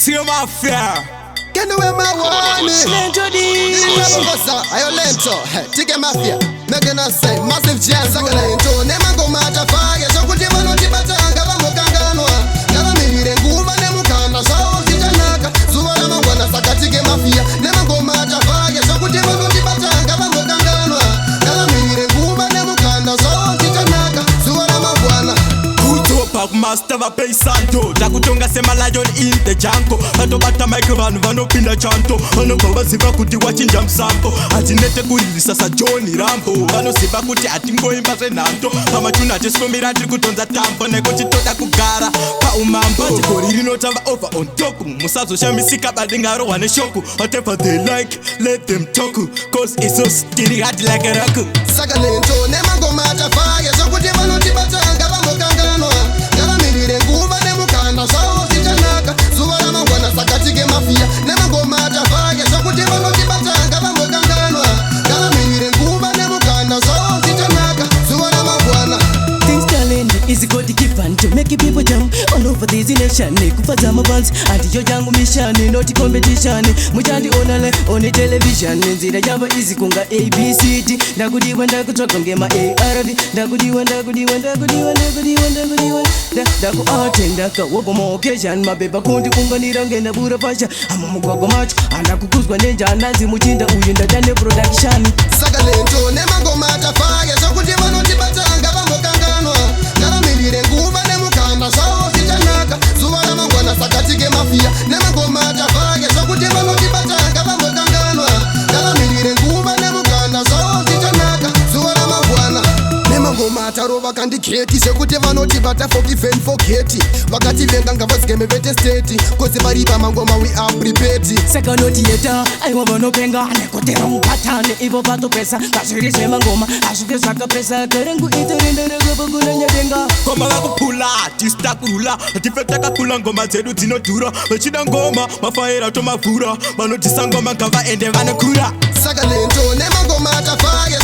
See mafia. Can you wear my one? Lento di Ayo lento, tige mafia. Megan say massive chance aka lento. Nema go mata fire. Shokuti mano tibatanga bamukanganwa. Ngaba mirire nguva nemukanda sawo titanaka. Zuwa la mangwana saka tige mafia. Nema go mata fire. Shokuti mano tibatanga bamukanganwa. Ngaba mirire nguva nemukanda sawo titanaka. Zuwa la mangwana. Master va pay santo takutonga sema lion in the jungle atobata mic vanhu vanopinda chanto vanobva vaziva kuti wachinja musambo hatinete kuririsa saJohn Rambo vanoziva kuti hatingoimba zvenhando pamatuna hatisomira tiri kutonza tambo nekuti toda kugara paumambo gori rinotamba over on top musazoshamisika badingarohwa neshoku whatever they like let them talk cause iso stiri hard like a rock saka lento nemangoma atafaya sokuti vanotibatanga vamokanganwa ngavamirire nguva nemukanda sawo zichanaka zuva ramangwana saka tige mafia nemangoma atafaya sokuti vanotibatanga vamokanganwa ngavamirire nguva nemukanda sawo zichanaka zuva ramangwana. Things talent is got to give fun to make people jump all over this nation. Kufata mabands and your young mission, not competition. Mujandi onale on the television. Nzira yamba easy kunga ABCD. Ndagudi wanda kutoka ngema ARD. Ndagudi wanda. Ndaku atenda ka woko mo occasion. Mabeba kundi kunga nirangenda bura pasha. Amamugwago macho anakukuzwa nenja nazi muchinda uyinda dane production. Saka lento nemangoma atafaya sokuti vanotibatanga vamokanganwa ngavamirire nguva nemukanda sawo zichanaka zuva ramangwana saka tige mafia nemangoma atafaya sokuti vanotibatanga vamokanganwa ngavamirire nguva nemukanda sawo zichanaka zuva ramangwana. Nemangoma atarova kandiketi sekuti vanotibata forgiven forget vakativenga ngavazigeme vete state kozi varipa mangoma we are prepared. Saka noti yeta aiwa vanopenga nekotera mupatane ivo vatopesa kazvirise mangoma azvike zvakapesa karengu iterendere nyadenga koma vakupula tisitakurula tifetakakula ngoma dzedu dzinodhura vachida ngoma mafaira tomavhura vanotisa ngoma ngavaende vanokura saka lento nemangoma atafaya